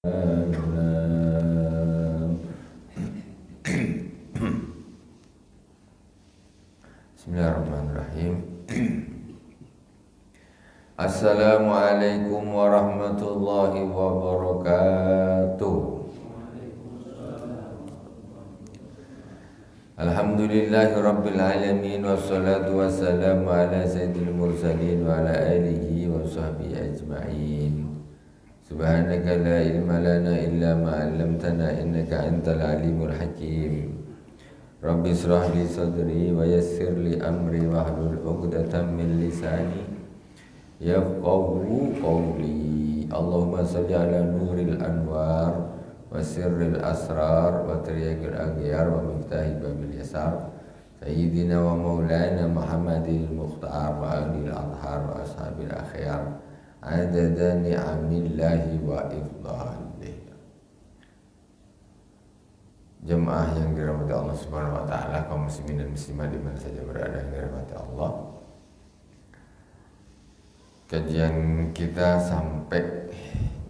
Bismillahirrahmanirrahim. Assalamualaikum warahmatullahi wabarakatuh. Alhamdulillahi rabbil alamin, wassalatu wassalamu ala sayyidil mursalin wa ala alihi wa sahbihi ajma'in. Subhanaka la ilma lana illa ma 'allamtana innaka antal alimul hakim. Rabbi israh li sadri wa yassir li amri wahlul 'uqdatam min lisani yafqahu qawli. Allahumma shalli ala nuril anwar wa sirril asrar wa tiryaqil aghyar wa miftahi babil yasar sayyidina wa maulana Muhammadil mukhtar wa alil adhar wa ashabil akhyar adada ni'amillahi wa ifdalih. Jemaah yang dirahmati Allah Subhanahu wa taala, kaum muslimin dan muslimat di mana saja berada yang dirahmati Allah. Kajian kita sampai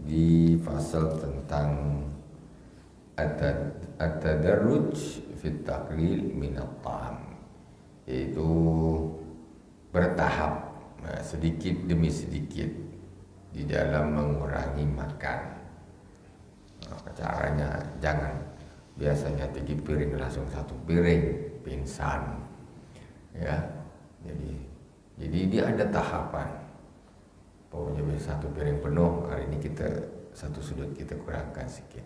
di fasal tentang at-tadarruj fit taqlil min at-ta'am, yaitu bertahap, sedikit demi sedikit di dalam mengurangi makan. Caranya jangan biasanya 3 piring langsung 1 piring, pingsan, ya. Jadi dia ada tahapan. Pokoknya bisa 1 piring penuh, hari ini kita 1 sudut kita kurangkan sedikit,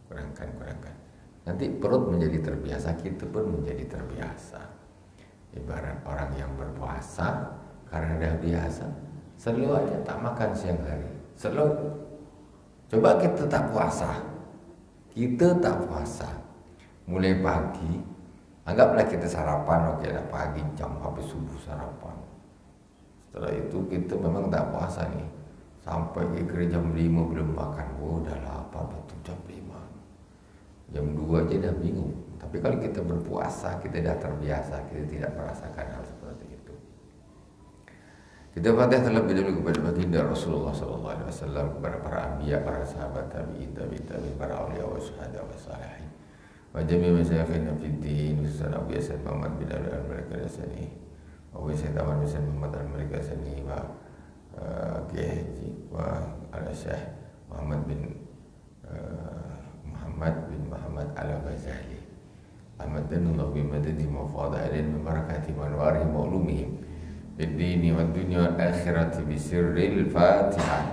kurangkan. Nanti perut menjadi terbiasa, kita pun menjadi terbiasa. Ibarat orang yang berpuasa, karena dah biasa, selalu aja tak makan siang hari, selalu. Coba kita tak puasa, mulai pagi, anggaplah kita sarapan, oke lah pagi jam habis subuh sarapan. Setelah itu kita memang tak puasa nih, sampai ke jam 5 belum makan, udah lapar betul jam 5, jam 2 aja dah bingung. Tapi kalau kita berpuasa, kita dah terbiasa, kita tidak merasakan hal seperti itu. Kita fatihah terlebih dahulu kepada baginda Rasulullah SAW, kepada para anbiya, para sahabat, tabi'in, para awliya wa syuhada wa salihin, wa jami' masyayikhina fid din, Ustaz Abu Yasin Muhammad bin Ali al-Malika al-Asani, Abu Yasin Taman bin Muhammad al-Malika al-Asani, wa Kiai Haji wa al-Syekh Muhammad bin Muhammad al-Ghazali, Ahmadullah bin Madadi mafadha alaihim barakati wa anwarihim wa ulumihim bid-dini wad dunya wal akhirati bi sirril Fatihah.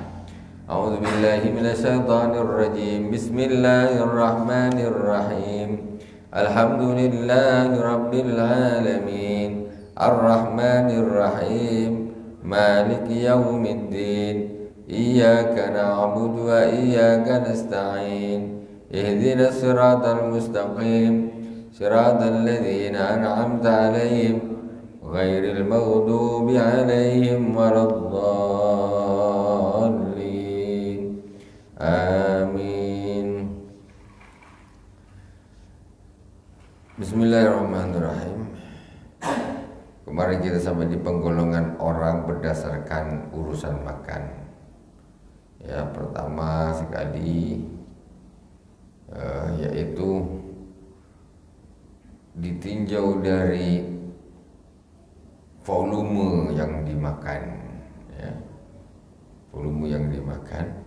A'udzu billahi minasyaitonir rajim. Bismillahirrahmanirrahim. Alhamdulillahi rabbil alamin. Ar-Rahmanir Rahim. Maliki yaumiddin. Iyyaka na'budu wa iyyaka nasta'in. Ihdinas siratal mustaqim. Siratal ladzina an'amta 'alaihim ghairil maghdubi 'alaihim waladdallin. Amin. Bismillahirrahmanirrahim. Kemarin kita sampai di penggolongan orang berdasarkan urusan makan. Ya, pertama sekali yaitu ditinjau dari volume yang dimakan, ya. Volume yang dimakan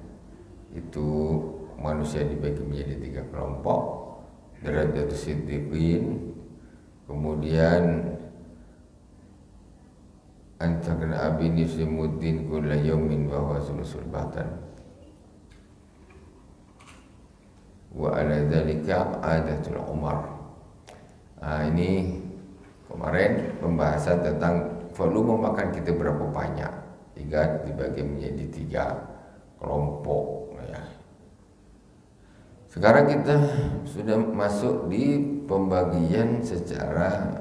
itu manusia dibagi menjadi 3 kelompok. Derajat siddiqin, kemudian antakna abini simuddin kulla yawmin wa huwa sulusul batan, wa ala dzalika adatul umar. Ini kemarin pembahasan tentang volume makan kita berapa banyak, 3 dibagi menjadi 3 kelompok, ya. Sekarang kita sudah masuk di pembagian secara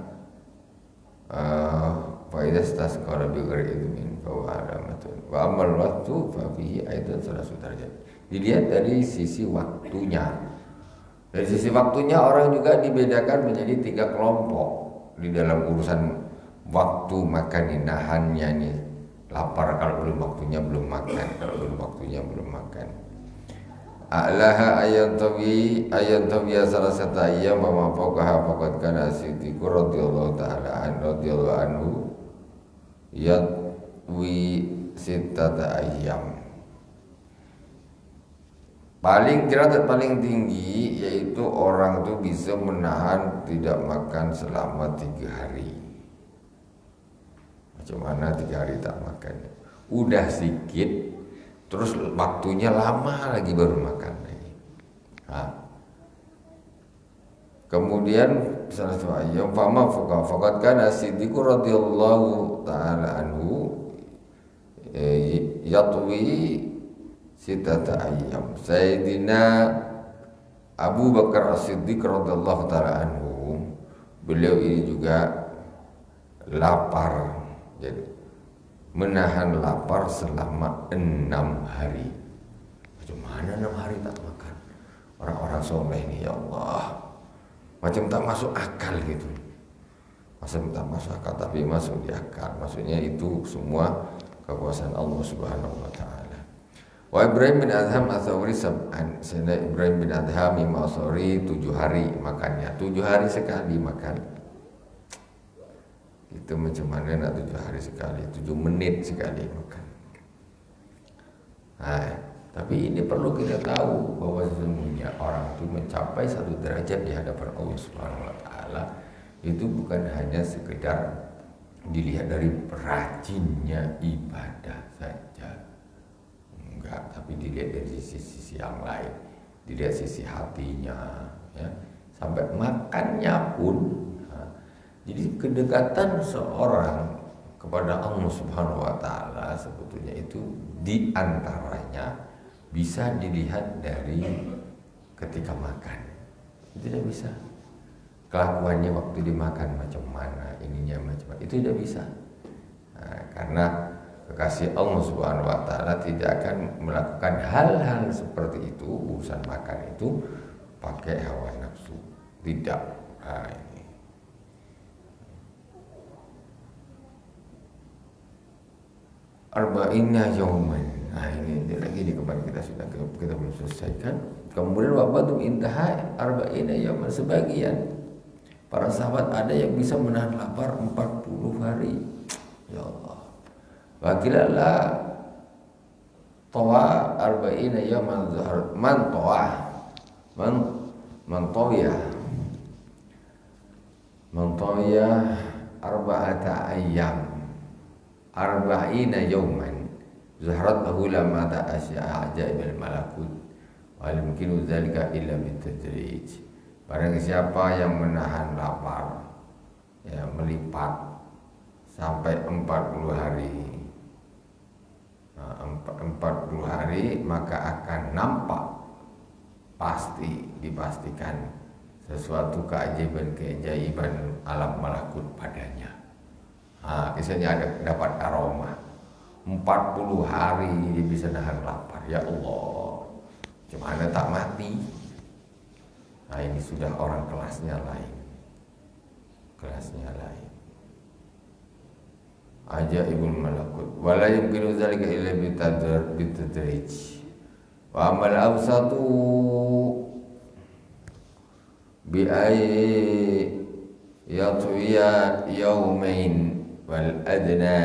faidah tasqara bi ghairi idmin fa alamatun wa amal waktu fa fihi aidan salasu darajat. Dilihat dari sisi waktunya. Dari sisi waktunya orang juga dibedakan menjadi 3 kelompok di dalam urusan waktu makan nih, nahannya nih. Lapar kalau belum waktunya belum makan, kalau belum waktunya belum makan. a'laha ayan tawi salah satu ayam wa faqaha faqad kana Siddiq radhiyallahu ta'ala anhu yatwi sittata ayyam. Paling derajat paling tinggi yaitu orang itu bisa menahan tidak makan selama 3 hari. Macam mana 3 hari tak makan? Udah sedikit, terus waktunya lama lagi baru makan lagi. Kemudian salah satu ayat fama faqad kana Siddiq radhiyallahu ta'ala anhu yatwi sitata ayyam. Sayyidina Abu Bakar As-Siddiq radhiyallahu ta'ala anhu, beliau ini juga lapar, jadi menahan lapar selama 6 hari. Macam mana 6 hari tak makan? Orang-orang soleh ini ya Allah, macam tak masuk akal gitu. Macam tak masuk akal, tapi masuk di akal. Maksudnya itu semua kekuasaan Allah Subhanahu wa ta'ala. Wa Ibrahim bin Adham Ats-Tsawri sab'an. Sayyidina Ibrahim bin Adham Imam Ats-Tsawri 7 hari makannya. 7 hari sekali makan. Itu macam mana nak 7 hari sekali, 7 menit sekali makan. Tapi ini perlu kita tahu bahwa sesungguhnya orang itu mencapai satu derajat di hadapan Allah Subhanahu wa ta'ala itu bukan hanya sekedar dilihat dari rajinnya ibadah saja. Enggak, tapi dilihat dari sisi yang lain, dilihat sisi hatinya, ya. Sampai makannya pun. Jadi kedekatan seorang kepada Allah Subhanahu wa ta'ala sebetulnya itu diantaranya bisa dilihat dari ketika makan. Itu tidak bisa. Kelakuannya waktu dimakan macam mana, ininya macam mana, itu tidak bisa. Karena kekasih Allah Subhanahu wa ta'ala tidak akan melakukan hal-hal seperti itu, urusan makan itu pakai hawa nafsu. Tidak. Ini. Arba'ina yauman. Ini lagi di kemarin kita belum selesaikan. Kemudian wabatu intaha arba'ina yauman. Sebagian para sahabat ada yang bisa menahan lapar 40 hari. Ya Allah. Wakilallah tawa arba'ina yauman zuhur. Man tawa arba'ata ayyam. Arba'ina yawman zaharat lahu lamata asya'a ajaibal malakut wa yumkinu dzalika illa bitadrij. Barang siapa yang menahan lapar, ya, melipat sampai 40 hari, 40 hari, maka akan nampak pasti, dipastikan sesuatu keajaiban alam malakut padanya. Misalnya dapat aroma 40 hari dia bisa nahan lapar. Ya Allah, gimana tak mati? Ini sudah orang kelasnya lain. Kelasnya lain. Ajaibul malakut. Wala yumkinu dzalika illa bitadrij. Wa amal awsatu bi yatwiya yawmain wal adna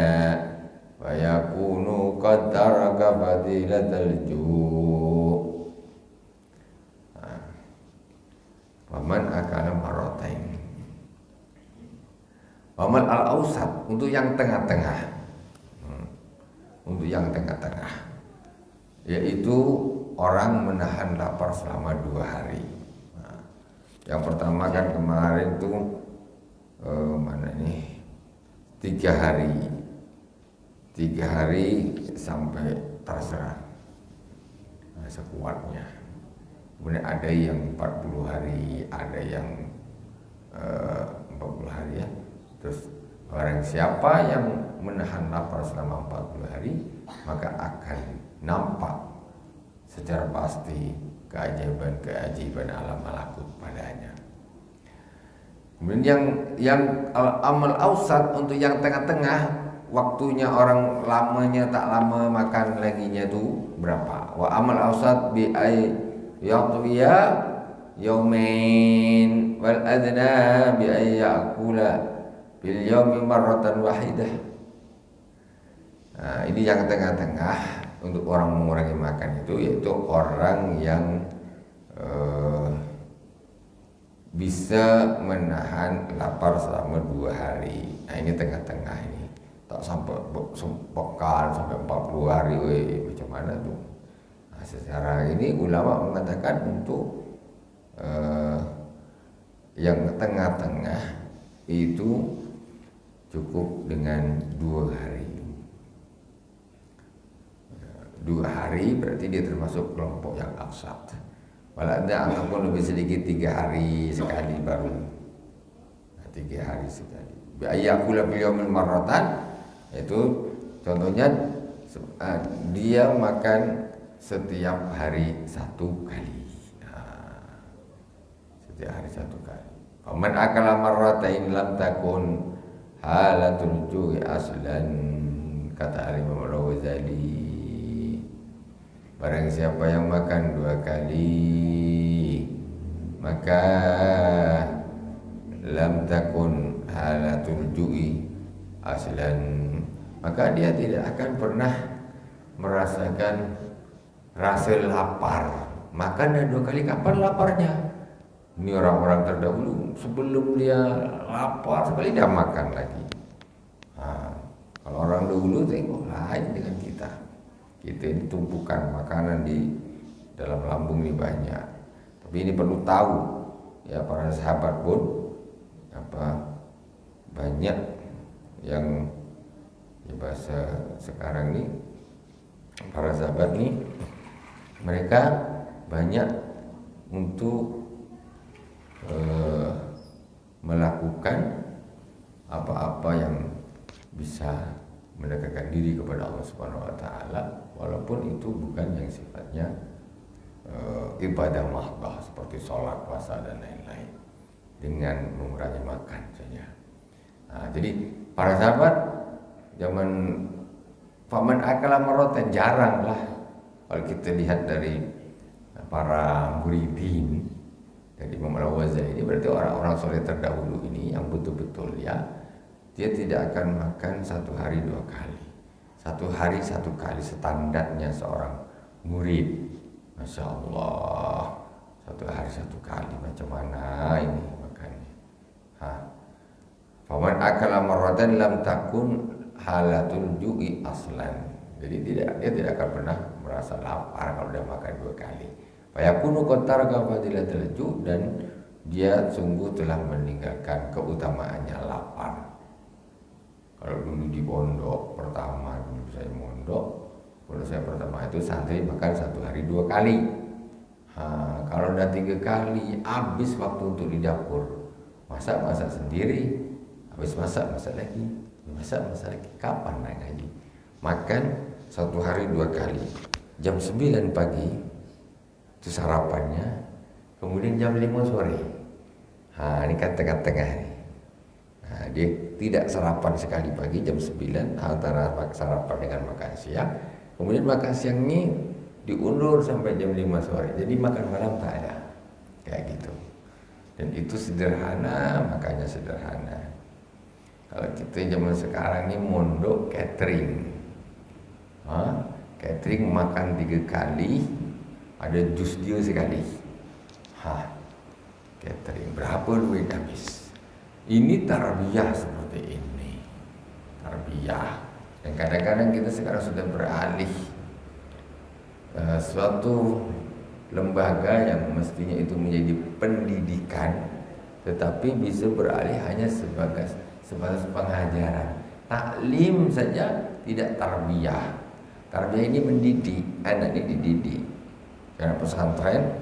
wa yakunu qad taraka fadilatal ju' wa man akala maratain. Waman al-ausat, untuk yang tengah-tengah, untuk yang tengah-tengah, yaitu orang menahan lapar selama 2 hari. Yang pertama kan kemarin tuh mana nih 3 hari, 3 hari sampai terserah, sekuatnya. Kemudian ada yang 40 hari, ada yang 40 hari ya. Terus orang siapa yang menahan lapar selama 40 hari, maka akan nampak secara pasti keajaiban alam malakut padanya. Kemudian yang amal ausat, untuk yang tengah-tengah, waktunya orang lamanya tak lama makan laginya itu berapa? Wa amal ausat bi yaqdiya yaumain wal adna bi ay ya'kula bil yaumi marratan wahidah. Nah, ini yang tengah-tengah untuk orang mengurangi makan itu, yaitu orang yang bisa menahan lapar selama 2 hari. Nah, ini tengah-tengah ini. Tak sampai sepekan, sampai 40 hari, macam mana tuh? Nah, secara ini ulama mengatakan untuk yang tengah-tengah itu cukup dengan 2 hari. 2 hari berarti dia termasuk kelompok yang absat. Walau ada ataupun lebih sedikit 3 hari sekali baru. Nah, 3 hari sekali. Bi'ayyakula bil yaumil marratan, itu contohnya dia makan setiap hari 1 kali. Nah, setiap hari 1 kali. Faman akala marratain lam takun halatul ju'i aslan, kata Imam Al-Ghazali. Barang siapa yang makan 2 kali, maka lam takun halatul ju'i aslan, maka dia tidak akan pernah merasakan rasa lapar. Makan 2 kali, kapan laparnya? Ini orang-orang terdahulu sebelum dia lapar sekali dia makan lagi. Nah, kalau orang dahulu tengok lain dengan kita. Kita ini tumpukan makanan di dalam lambung ini banyak. Tapi ini perlu tahu, ya para sahabat pun banyak yang ya bahasa sekarang ini, para sahabat ini mereka banyak untuk melakukan apa-apa yang bisa mendekatkan diri kepada Allah Subhanahu wa taala, walaupun itu bukan yang sifatnya ibadah mahdah seperti sholat, puasa dan lain-lain, dengan mengurangi makan saja. Nah, jadi para sahabat zaman faman akala marratan jarang lah. Kalau kita lihat dari para muridin dari Imam Al-Ghazali ini, berarti orang-orang soleh terdahulu ini yang betul-betul ya, dia tidak akan makan 1 hari 2 kali. 1 hari 1 kali standarnya seorang murid. Masya Allah, 1 hari 1 kali, macam mana ini makannya? Faman akala marratan lam takun halatul ju'i aslan. Jadi dia tidak akan pernah merasa lapar kalau dia makan 2 kali. Fayakunu qataraka fadilatul ju', dan dia sungguh telah meninggalkan keutamaannya lapar. Kalau dulu di pondok pertama, dulu saya mondok, kalau saya pertama itu santri makan 1 hari 2 kali. Kalau udah 3 kali, habis waktu untuk di dapur. Masak sendiri, habis masak lagi, masak lagi. Kapan nak ngaji? Makan 1 hari 2 kali. Jam 9 pagi itu sarapannya, kemudian jam 5 sore. Ini kan tengah-tengah nih. Dia tidak sarapan sekali pagi jam 9 antara sarapan dengan makan siang. Kemudian makan siang ini diundur sampai jam 5 sore. Jadi makan malam tak ada. Kayak gitu. Dan itu sederhana, makanya sederhana. Kalau kita zaman sekarang ini mondok catering. Catering makan 3 kali, ada jus dia sekali. Catering berapa duit habis? Ini tarbiyah seperti ini, tarbiyah. Dan kadang-kadang kita sekarang sudah beralih suatu lembaga yang mestinya itu menjadi pendidikan, tetapi bisa beralih hanya sebatas pengajaran. Taklim saja tidak tarbiyah. Tarbiyah ini mendidik, anak ini dididik. Karena pesantren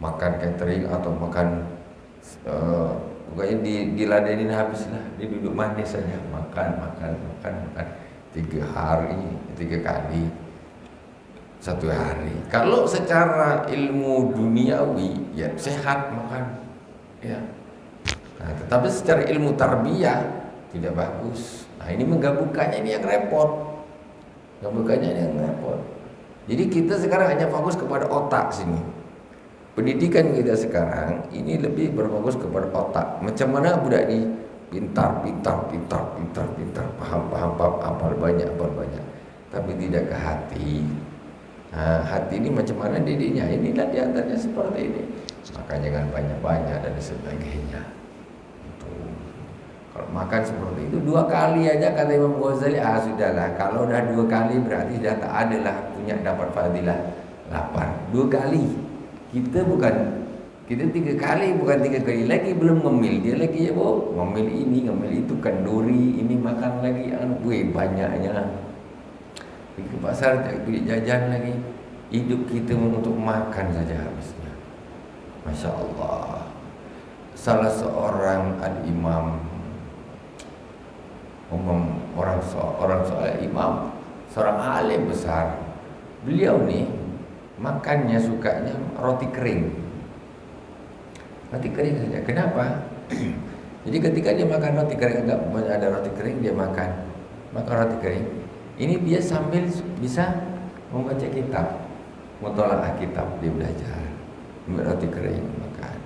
makan catering atau makan pokoknya diladenin habislah, dia duduk manis saja, makan 3 hari 3 kali 1 hari. Kalau secara ilmu duniawi ya sehat makan, ya. Nah, tetapi secara ilmu tarbiyah tidak bagus. Nah, ini menggabungkannya ini yang repot. Jadi kita sekarang hanya fokus kepada otak sini. pendidikan kita sekarang ini lebih berfokus kepada otak. Macam mana budak ini pintar, paham, hafal banyak. Tapi tidak ke hati. Nah, hati ini macam mana didiknya? Inilah diantaranya seperti ini. Makan jangan banyak-banyak dan sebagainya. Kalau makan seperti itu 2 kali aja kata Imam Ghazali, sudahlah. Kalau dah 2 kali berarti dah tak adalah punya dapat fadilah lapar. 2 kali. Kita 3 kali, bukan 3 kali lagi belum ngemil. Dia lagi ya ngemil ini, ngemil itu, kenduri, ini makan lagi, banyaknya. Pergi ke pasar, beli jajan lagi. Hidup kita untuk makan saja habisnya. Masya Allah. Salah seorang al-imam, seorang alim besar. Beliau nih makannya sukanya roti kering. Roti kering saja. Kenapa? Jadi ketika dia makan roti kering, enggak ada roti kering, dia makan roti kering. Ini dia sambil bisa membaca kitab, mutola'ah kitab, dia belajar. Ambil roti kering makan,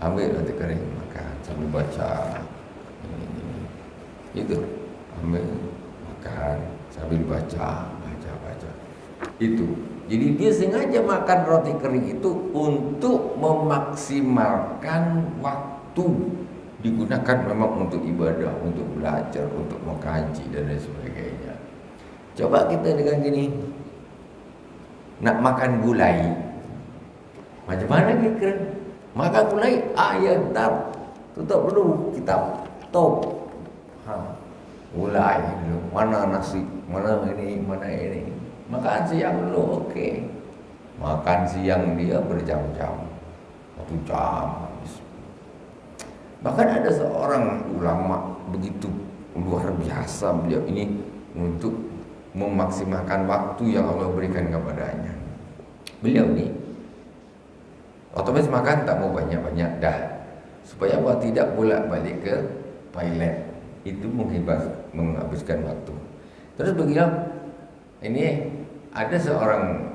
ambil roti kering makan sambil baca. Itu ambil makan sambil baca. Itu. Jadi dia sengaja makan roti kering itu untuk memaksimalkan waktu, digunakan memang untuk ibadah, untuk belajar, untuk mengkaji dan lain sebagainya. Coba kita dengan gini, nak makan gulai, macam mana kira? Makan gulai, ya tutup dulu kitab, top. Gulai dulu, mana nasi, mana ini. Makan siang dulu, oke. Makan siang dia berjam-jam, 1 jam habis. Bahkan ada seorang ulama begitu luar biasa beliau ini untuk memaksimalkan waktu yang Allah berikan kepadanya. Beliau ini otomatis makan tak mau banyak-banyak dah, supaya tidak bolak-balik ke toilet. Itu menghabiskan waktu. Terus beliau ini ada seorang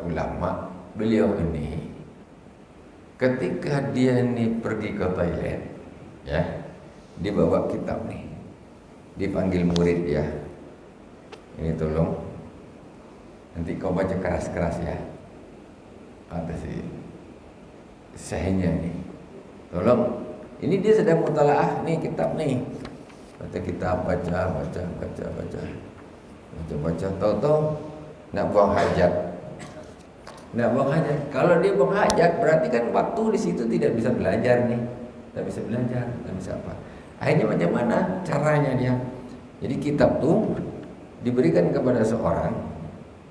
ulama, beliau ini ketika dia ini pergi ke toilet, ya, dia bawa kitab nih, dipanggil murid ya, ini tolong nanti kau baca keras-keras ya, kata si sehnya nih, tolong, ini dia sedang mutalaah nih kitab nih, kata kita baca, tahu-tahu nak buang hajat. Kalau dia buang hajat berarti kan waktu di situ tidak bisa belajar nih, tidak bisa apa. Akhirnya macam mana caranya dia? Jadi kitab tuh diberikan kepada seorang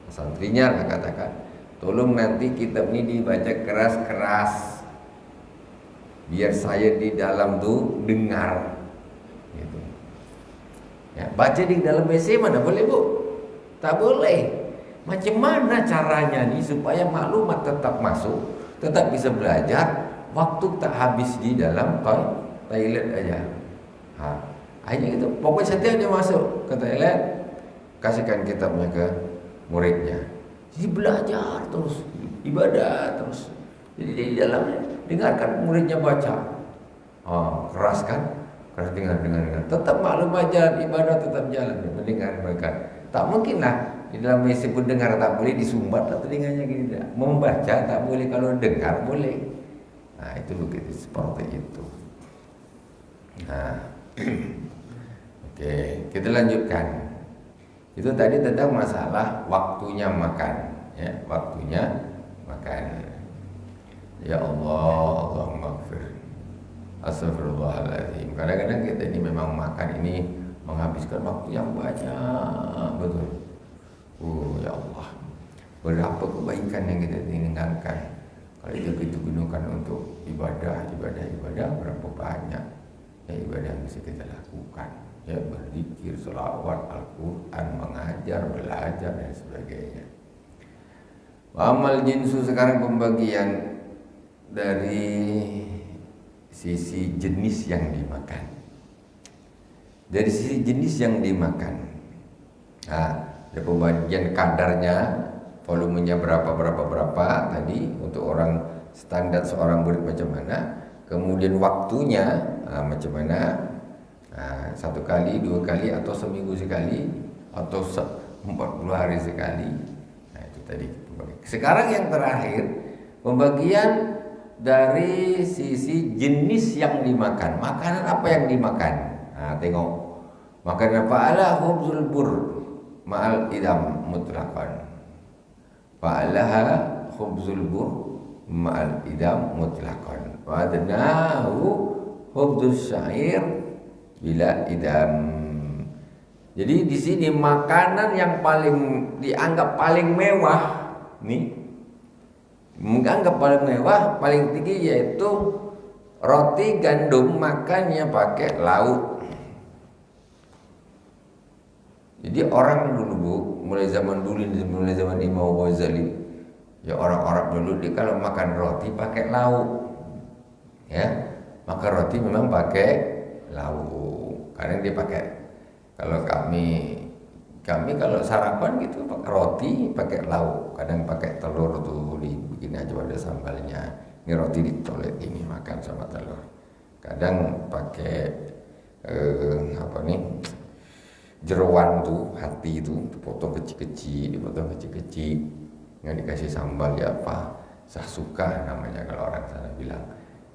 santrinya lah katakan, tolong nanti kitab ini dibaca keras-keras, biar saya di dalam tuh dengar. Gitu. Ya, baca di dalam WC mana boleh bu? Tak boleh. Macam mana caranya nih supaya maklumat tetap masuk, tetap bisa belajar, waktu tak habis di dalam toilet aja. Akhirnya gitu. Pokoknya setiap dia masuk ke toilet, kasihkan kitabnya ke muridnya. Jadi belajar terus, ibadah terus. Jadi di dalamnya dengarkan muridnya baca. Keras kan? Keras dengar. Tetap maklum aja, ibadah tetap jalan, mendengar mereka. Tak mungkin lah di dalam WC pun dengar tak boleh, disumbat lah telinganya gini. Membaca tak boleh, kalau dengar boleh. Nah itu begitu, seperti itu. Nah, oke, kita lanjutkan. Itu tadi tentang masalah waktunya makan, ya, waktunya makan. Ya Allah, Allahumma gfir. Astagfirullahaladzim. Kadang-kadang kita ini memang makan ini menghabiskan waktu yang banyak, betul. Ya Allah, berapa kebaikan yang kita tinggalkan kalau itu gunakan untuk ibadah, berapa banyak ya ibadah yang bisa kita lakukan, ya, berzikir, selawat, Al-Quran, mengajar, belajar dan sebagainya. Amal jinsu, sekarang pembagian dari sisi jenis yang dimakan. Dari sisi jenis yang dimakan, ada pembagian kadarnya, volumenya berapa tadi untuk orang standar seorang murid macam mana, kemudian waktunya macam mana, 1 kali, 2 kali, atau seminggu sekali, atau 40 hari sekali. Nah itu tadi. Sekarang yang terakhir, pembagian dari sisi jenis yang dimakan. Makanan apa yang dimakan? Nah tengok, makanan apa? Ala khubzul bur ma'al idam mutlaqan. Fa'alaha khubzul bur ma'al idam mutlaqan. Wa adnahu khubzus syair bila idam. Jadi di sini makanan yang paling dianggap paling mewah nih, menganggap paling mewah, paling tinggi, yaitu roti gandum makannya pakai lauk. Jadi orang dulu Bu, mulai zaman Imam Ghazali, ya orang Arab dulu dia kalau makan roti pakai lauk, ya makan roti memang pakai lauk. Kadang dia pakai, kalau kami kalau sarapan gitu pakai roti pakai lauk, kadang pakai telur tuh dibikin aja ada sambalnya. Ini roti ditolet ini makan sama telur. Kadang pakai jeroan tuh, hati itu dipotong kecil-kecil, nggak dikasih sambal ya apa, sasuka namanya kalau orang sana bilang.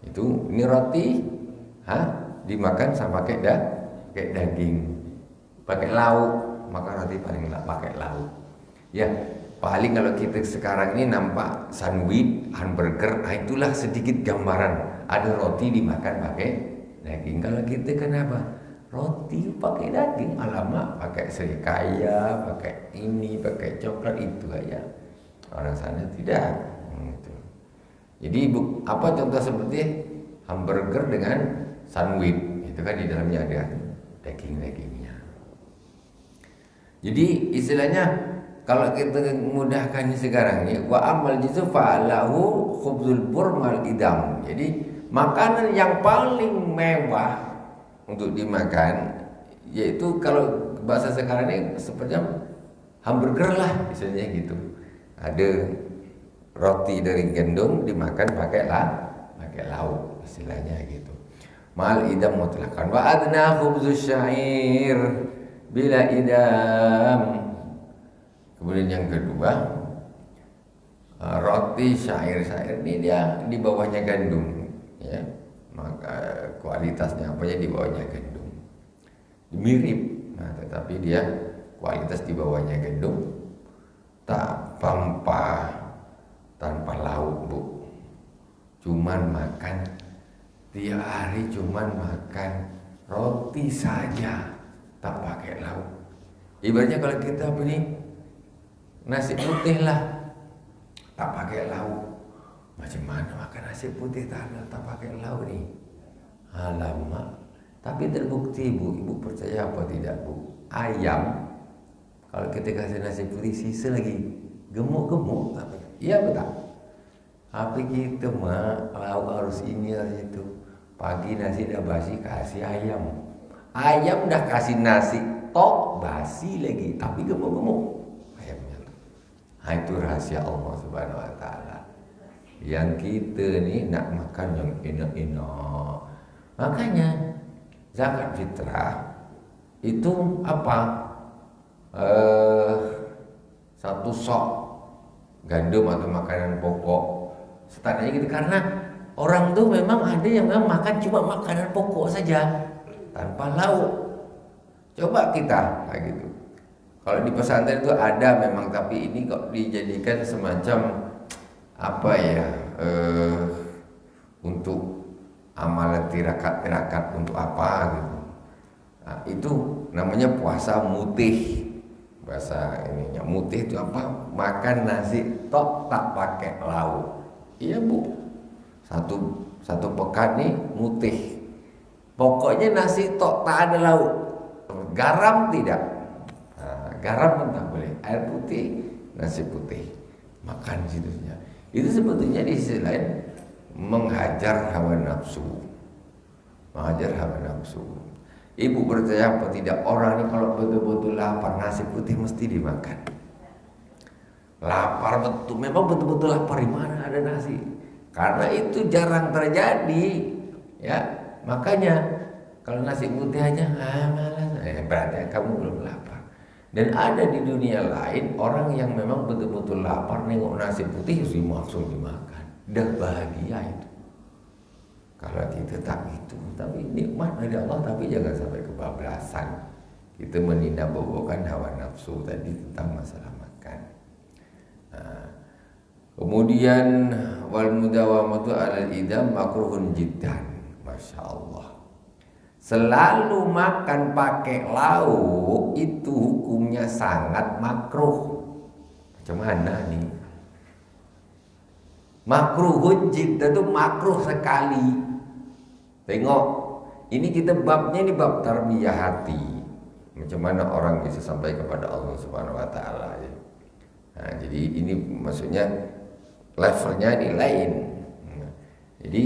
Itu ini roti, dimakan sama kayak daging, pakai lauk, maka roti paling pakai lauk. Ya paling kalau kita sekarang ini nampak sandwich, hamburger, itulah sedikit gambaran. Ada roti dimakan pakai daging. Kalau kita kenapa? Roti pakai daging, alamak pakai serikaya, pakai ini, pakai coklat, itu aja. Orang sana tidak. Gitu. Jadi apa contoh seperti hamburger dengan sandwich, itu kan di dalamnya ada daging-dagingnya. Jadi istilahnya kalau kita mudahkan sekarang ini, wa amal jizu fa'alahu khubzul bur mal idam. Jadi makanan yang paling mewah untuk dimakan, yaitu kalau bahasa sekarang ini seperti hamburger lah misalnya gitu. Ada roti dari gandum dimakan pakai lauk istilahnya gitu. Mal idam mutlaqan wa adna khubzus syair bila idam. Kemudian yang kedua, roti syair ini dia di bawahnya gandum, ya. Maka kualitasnya apa ya, di bawahnya gandum, mirip, tetapi dia kualitas di bawahnya gandum, tanpa lauk Bu, cuman makan tiap hari, cuman makan roti saja, tak pakai lauk. Ibaratnya kalau kita beli nasi putih lah, tak pakai lauk. Macam mana makan nasi putih tak pakai lauk nih? Alamak. Tapi terbukti Bu, Ibu percaya apa tidak Bu? Ayam kalau kita kasih nasi putih sisa lagi gemuk-gemuk, iya betul. Tapi kita mah lauk harus ini harus itu. Pagi nasi dah basi kasih ayam. Ayam dah kasih nasi tok basi lagi, tapi gemuk-gemuk ayamnya. Itu rahasia Allah Subhanahu Wa Taala. Yang kita ni nak makan yang enak-enak. Makanya zakat fitrah itu apa? Satu sok gandum atau makanan pokok. Standarnya gitu, karena orang tuh memang ada yang memang makan cuma makanan pokok saja tanpa lauk. Coba kita kayak gitu. Kalau di pesantren itu ada memang, tapi ini kok dijadikan semacam apa ya, untuk amalan tirakat untuk apa gitu. Nah, itu namanya puasa mutih. Bahasa ininya mutih itu apa? Makan nasi tok tak pakai lauk. Iya Bu. Satu pekan nih mutih. Pokoknya nasi tok tak ada lauk. Garam tidak. Nah, garam pun tak boleh. Air putih, nasi putih. Makan situnya. Itu sebetulnya di sisi lain menghajar hawa nafsu. Menghajar hawa nafsu. Ibu percaya apa tidak, orang ini kalau betul-betul lapar, nasi putih mesti dimakan. Lapar betul, memang betul-betul lapar, di mana ada nasi. Karena itu jarang terjadi, ya. Makanya kalau nasi putih aja malas, berarti kamu belum lapar. Dan ada di dunia lain orang yang memang betul-betul lapar nengok nasi putih langsung dimakan, dah bahagia itu. Kalau kita tak gitu, tapi nikmat dari Allah, tapi jangan sampai kebablasan. Kita menindakbobokan hawa nafsu tadi tentang masalah makan. Nah, kemudian wal mudawamatu 'alal idam makruhun jiddan. Masya Allah. Selalu makan pakai lauk itu hukumnya sangat makruh. Macam mana nih? Makruhun jiddan itu makruh sekali. Tengok, ini kita babnya ini bab tarbiyah hati. Macam mana orang bisa sampai kepada Allah Subhanahu wa taala ya. Nah, jadi ini maksudnya levelnya ini lain. Jadi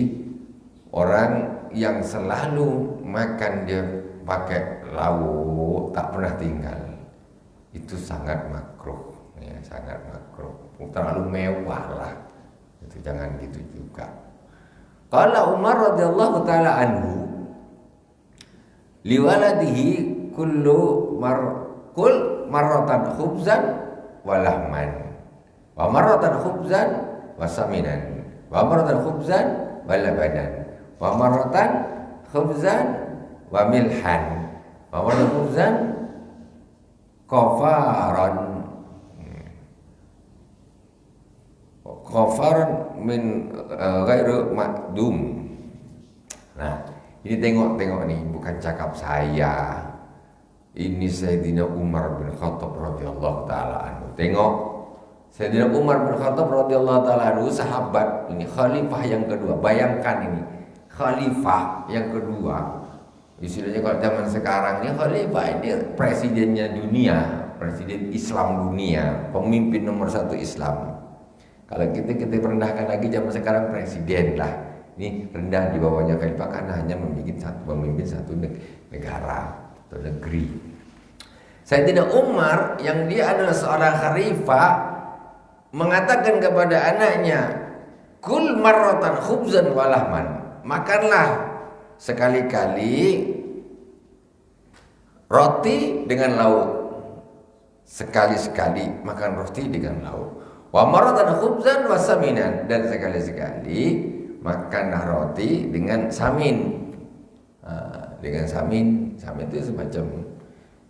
orang yang selalu makan dia pakai lauk tak pernah tinggal, itu sangat makruh ya, sangat makruh. Terlalu mewah lah. Itu jangan gitu juga. Qala Umar radhiyallahu taala anhu liwaladihi kul marratan khubzan wa lahman wa marratan khubzan wa saminan wa marratan khubzan wa labanan wa marratan khubzan wa milhan wa marratan khubzan qafaran min ghairu makdum. Nah, ini tengok nih, bukan cakap saya. Ini Sayyidina Umar bin Khattab radhiyallahu taala anhu. Tengok, Sayyidina Umar bin Khattab radhiyallahu taala anhu sahabat, ini khalifah yang kedua. Bayangkan ini, khalifah yang kedua. Istilahnya kalau zaman sekarang ini khalifah ini presidennya dunia, presiden Islam dunia, pemimpin nomor 1 Islam. Kalau kita rendahkan lagi zaman sekarang presiden lah. Ini rendah di bawahnya khalifah karena hanya memimpin satu negara atau negeri. Sayyidina Umar yang dia adalah seorang khalifah mengatakan kepada anaknya, "Kul marratan khubzan wa lahman." Makanlah sekali-kali roti dengan lauk. Sekali-sekali makan roti dengan lauk. Wa marratan khubzan wa saminan, dan sekali-sekali makanlah roti dengan samin. Dengan samin itu semacam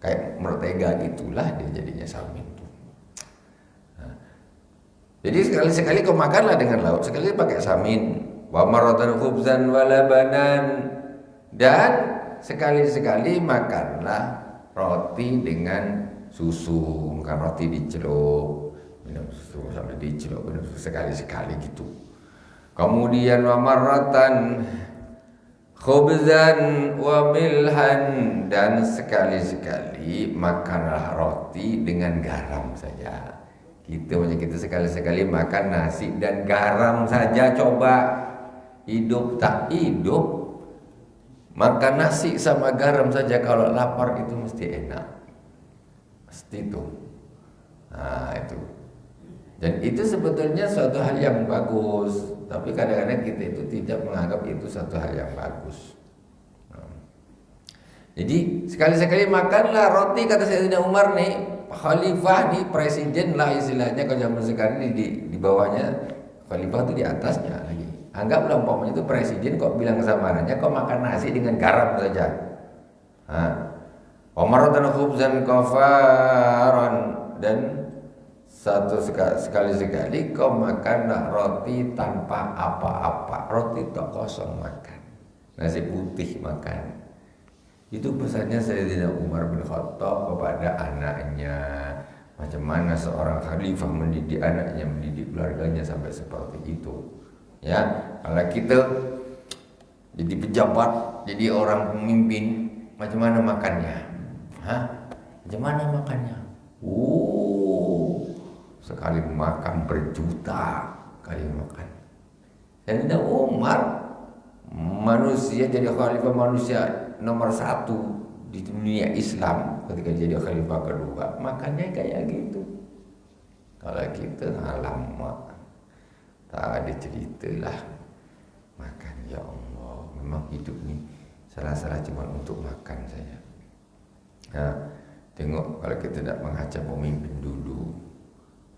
kayak mentega gitulah dia jadinya samin. Jadi sekali-sekali kau makanlah dengan lauk, sekali pakai samin. Wa marratan khubzan wa labanan, dan sekali-sekali makanlah roti dengan susu, bukan roti dicelup. Minum susu sampai dicelup, minum susu sekali-sekali gitu. Kemudian wa marratan khubzan wa milhan, dan sekali-sekali makanlah roti dengan garam saja. Kita sekali-sekali makan nasi dan garam saja, coba. Hidup tak hidup, makan nasi sama garam saja kalau lapar itu mesti enak. Mesti itu. Nah, itu. Dan itu sebetulnya suatu hal yang bagus, tapi kadang-kadang kita itu tidak menganggap itu suatu hal yang bagus. Jadi sekali-sekali makanlah roti, kata Sayyidina Umar nih, khalifah nih, presiden lah istilahnya kalau zaman sekarang ini di bawahnya, khalifah itu di atasnya lagi. Anggaplah umpamanya itu presiden, kok bilang sama anaknya, kok makan nasi dengan garam saja. Marratan khubzan qafaran, dan sekali-sekali kau makanlah roti tanpa apa-apa, roti tak kosong makan, nasi putih makan. Itu pesannya Sayyidina Umar bin Khattab kepada anaknya. Macam mana seorang khalifah mendidik anaknya, mendidik keluarganya sampai seperti itu. Ya, kalau kita jadi pejabat, jadi orang pemimpin, macam mana makannya? Macam mana makannya? Sekali makan berjuta kali makan. Sayyidina Umar, manusia jadi khalifah, manusia nomor 1 di dunia Islam, ketika jadi khalifah kedua, makannya kayak gitu. Kalau kita alamak. Tak ada cerita lah makan. Ya Allah, memang hidup ni salah-salah cuma untuk makan saja. Tengok kalau kita nak menghadap pemimpin dulu,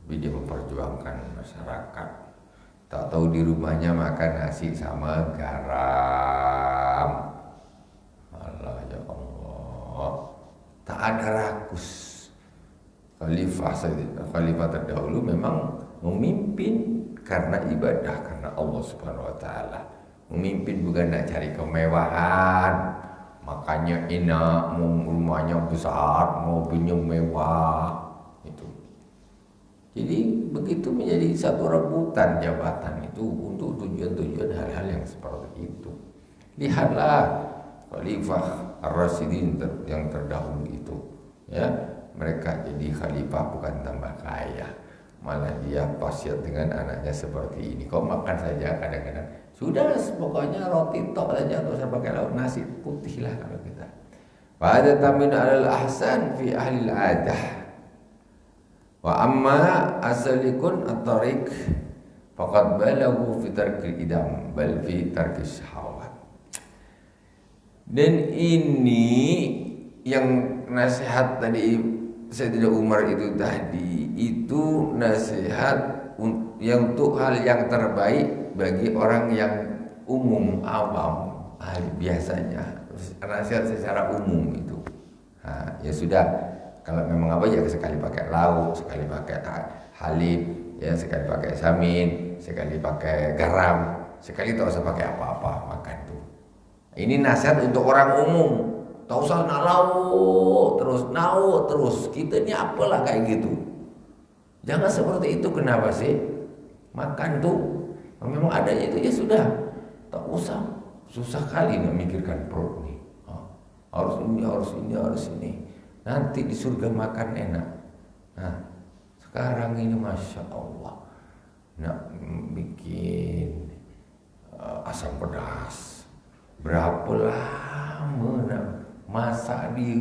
tapi dia memperjuangkan masyarakat. Tak tahu di rumahnya makan nasi sama garam. Allah, ya Allah, tak ada rakus. Khalifah terdahulu memang memimpin karena ibadah, karena Allah Subhanahu wa taala. Memimpin bukan nak cari kemewahan, makanya enak, mau rumahnya besar, mobilnya mewah itu. Jadi begitu menjadi satu rebutan jabatan itu untuk tujuan-tujuan hal-hal yang seperti itu. Lihatlah Khalifah Ar-Rasyidin yang terdahulu itu, ya, mereka jadi khalifah bukan tambah kaya, malah dia wasiat dengan anaknya seperti ini. Kau makan saja kadang-kadang, sudah pokoknya roti tok saja, tak usah pakai lauk, nasi putih lah kalau kita. Pada tamin alal ahsan fi ahli al-adah. Wa amma asalikun at-tariq faqad balagu fi tarkil idam bal fi tarkis syahawat. Dan ini yang nasihat tadi Sayyidina Umar itu tadi, itu nasihat yang untuk hal yang terbaik bagi orang yang umum, awam, ahli biasanya. Nasihat secara umum itu. Ya sudah, kalau memang apa ya sekali pakai lauk, sekali pakai halib, ya sekali pakai samin, sekali pakai garam, sekali tak usah pakai apa-apa makan tuh. Ini nasihat untuk orang umum. Tak usah nak lauk terus. Kita ni apalah kayak gitu. Jangan seperti itu. Kenapa sih? Makan tuh memang adanya itu ya sudah. Tak usah susah kali nak mikirkan perut ni. Harus ini. Nanti di surga makan enak. Sekarang ini Masya Allah nak bikin asam pedas. Berapa lama nak masak dia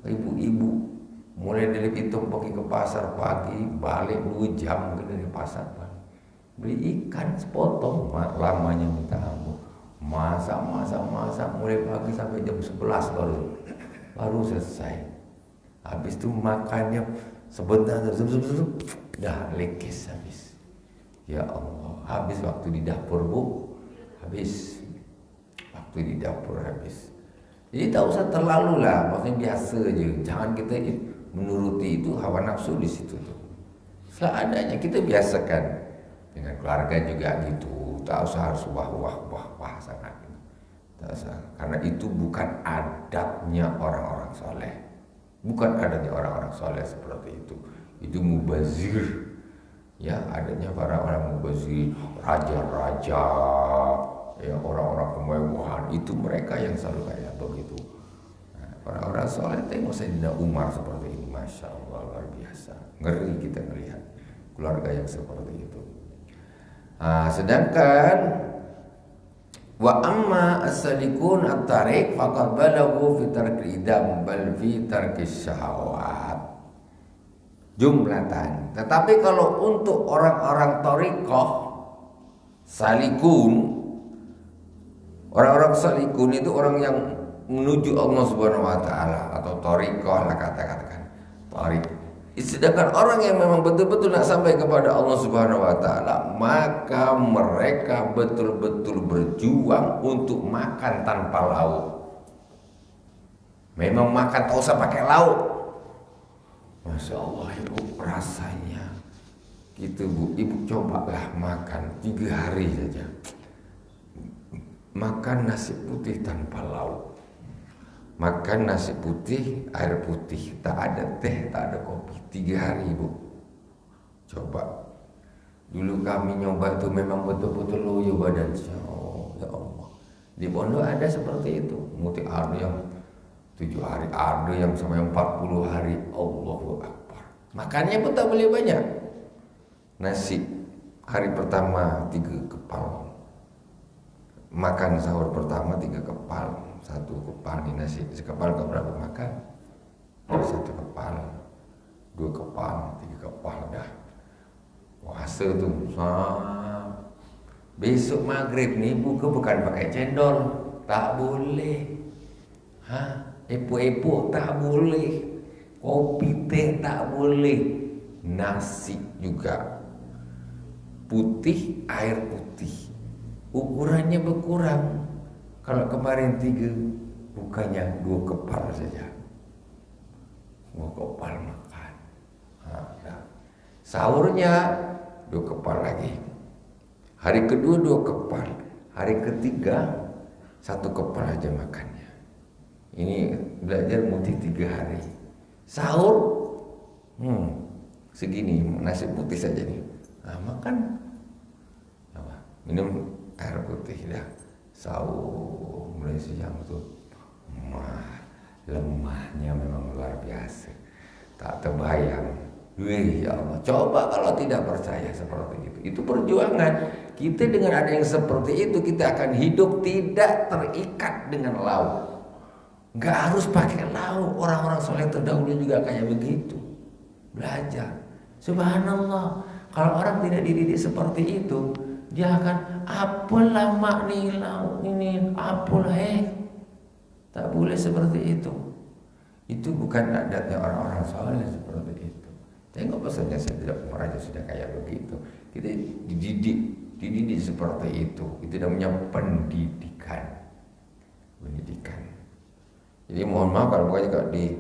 ibu-ibu, mulai dari itu pergi ke pasar pagi, balik 2 jam ke dari pasar pagi, beli ikan sepotong, lamanya minta ampun, masak mulai pagi sampai jam 11 baru selesai. Habis itu makannya sebentar, dah lekes habis. Ya Allah, habis waktu di dapur Bu, habis. Jadi tak usah terlalu lah, maksudnya biasa je. Jangan kita menuruti itu hawa nafsu di situ tuh. Seadanya kita biasakan dengan keluarga juga gitu. Tak usah harus wah sangat. Tak usah, karena itu bukan adatnya orang-orang soleh. Bukan adanya orang-orang soleh seperti itu. Itu mubazir. Ya, adanya para orang mubazir, raja-raja, ya, orang-orang kemewahan, itu mereka yang selalu kayak begitu. Orang-orang soleh, tengok Sayyidina Umar seperti ini, Masya Allah, luar biasa. Ngeri kita melihat keluarga yang seperti itu. Sedangkan wa amma as-salikun at-tariq faqad balaghu fi tarkil idam bal fi tarkis syahawat. Jumlatan. Tetapi kalau untuk orang-orang thariqah salikun, orang-orang salikun itu orang yang menuju Allah Subhanahu wa taala, atau thariqah lah katakan. Thariq. Sedangkan orang yang memang betul-betul nak sampai kepada Allah Subhanahu wa taala, maka mereka betul-betul berjuang untuk makan tanpa lauk. Memang makan tak usah pakai lauk. Masya Allah, ibu rasanya gitu Bu, ibu cobalah makan 3 hari saja. Makan nasi putih tanpa lauk, makan nasi putih, air putih, tak ada teh, tak ada kopi, 3 hari Bu. Coba. Dulu kami nyoba itu memang betul-betul loyo badan. Ya Allah, di pondok ada seperti itu. Muti ada yang 7 hari, ada yang sampai 40 hari. Allahu Akbar. Makannya pun tak boleh banyak. Nasi hari pertama 3 kepal. Makan sahur pertama 3 kepal. 1 kepal ini nasi. Sekepal kau berapa makan? 1 kepal, 2 kepal, 3 kepal dah. Puasa tu Besok maghrib nih buka bukan pakai cendol, tak boleh. Epok-epok tak boleh. Kopi teh tak boleh. Nasi juga putih, air putih. Ukurannya berkurang. Kalau kemarin 3, bukannya 2 kepal saja. 2 kepal makan. Sahurnya 2 kepal lagi. Hari kedua 2 kepal. Hari ketiga 1 kepal aja makannya. Ini belajar multi 3 hari. Sahur segini nasi putih saja nih. Makan apa? Minum air putih dah. Sahur mulai siang tuh lemahnya memang luar biasa. Tak terbayang. Wih ya Allah, coba kalau tidak percaya seperti itu. Itu perjuangan. Kita dengan ada yang seperti itu, kita akan hidup tidak terikat dengan laut. Nggak harus pakai lauk. Orang-orang soleh terdahulu juga kayak begitu. Belajar. Subhanallah. Kalau orang tidak dididik seperti itu, dia akan apalah makni lauk ini, apalah tak boleh seperti itu. Itu bukan adatnya orang-orang soleh seperti itu. Tengok pesannya saya tidak merasa sudah kayak begitu. Kita dididik seperti itu. Itu namanya pendidikan. Jadi mohon maaf kalau pokoknya kalau di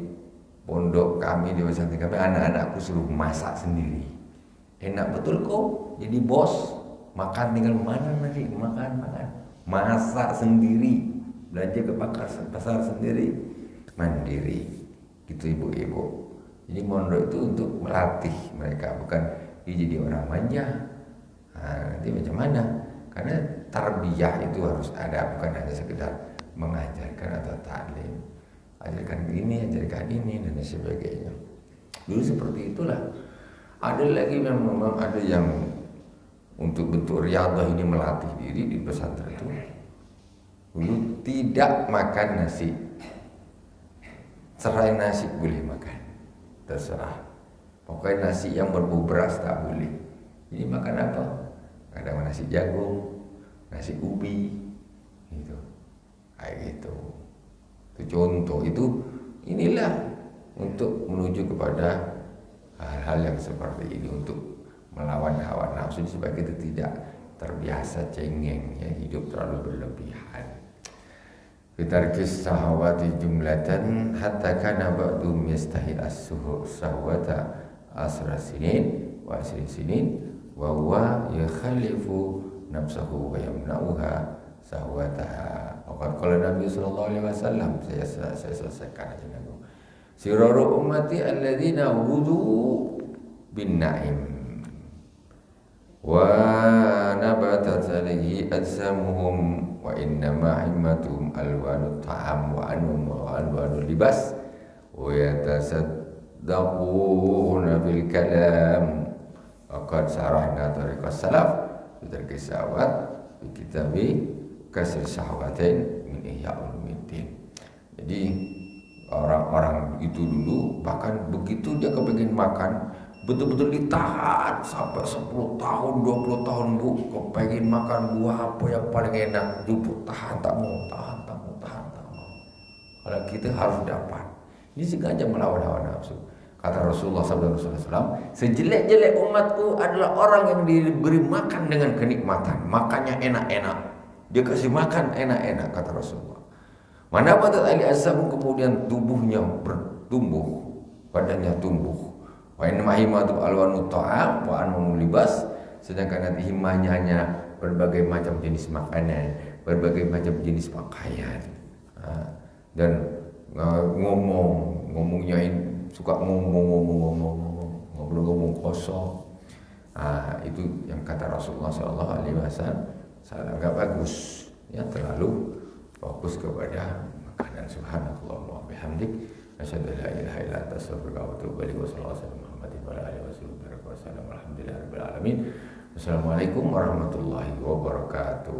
pondok kami, di pesantren kami, anak-anakku suruh masak sendiri. Enak betul kok, jadi bos. Makan tinggal mana nanti, makan. Masak sendiri, belanja ke pasar sendiri, mandiri. Gitu ibu-ibu. Jadi pondok itu untuk melatih mereka, bukan dia jadi orang manja. Nanti macam mana? Karena tarbiyah itu harus ada, bukan hanya sekedar mengajarkan atau taklim. Ajarkan ini, dan sebagainya. Dulu seperti itulah. Ada lagi memang ada yang untuk bentuk riadah ini melatih diri di pesantren itu. Dulu tidak makan nasi. Serai nasi boleh makan, terserah. Pokoknya nasi yang berbau beras tak boleh. Ini makan apa? Kadang nasi jagung, nasi ubi, gitu. Kayak gitu. Itu contoh, itu inilah untuk menuju kepada hal-hal yang seperti ini, untuk melawan hawa nafsu supaya kita tidak terbiasa cengeng, ya, hidup terlalu berlebihan. Fitarkis sahawati jumlatan hatta kana ba'dum yastahi as-suhu sahwata asra sinin wa asrin sinin wa huwa yakhalifu nafsahu wa yamna'uha sahwataha. Kalau Nabi sallallahu alaihi wasallam, saya selesaikan aja dulu. Siraru ummati alladzina wudu bin na'im wa nabatat alaihi ajsamuhum wa innama himmatum alwanut ta'am wa alwanul libas wa yatasaddaquna bil kalam. Qad sarahna tariqas salaf bitarki sawat bi kitabi kasir sahwatain min ihya ulumuddin. Jadi orang-orang itu dulu bahkan begitu dia kepengen makan, betul-betul ditahan sampai 10 tahun 20 tahun bu, kepengen makan buah apa yang paling enak, jupuk tahan tak mau. Kalau kita harus dapat. Ini sengaja melawan hawa nafsu. Kata Rasulullah SAW, sejelek-jelek umatku adalah orang yang diberi makan dengan kenikmatan, makannya enak-enak. Dia kasih makan enak-enak, kata Rasulullah. Mana batat ali asam, kemudian tubuhnya bertumbuh, badannya tumbuh. Wa inna mahimatu alwanu ta'am wa anmu libas, sedangkan nanti himahnya hanya berbagai macam jenis makanan, berbagai macam jenis pakaian. Dan ngomongnya suka ngomong kosong. Itu yang kata Rasulullah SAW. Saya agak bagus, ya, terlalu fokus kepada makanan. Subhanallah wa bihamdik, asyhadu an la ilaha illa anta astaghfiruka wa atubu ilaik. Wassalamualaikum warahmatullahi wabarakatuh.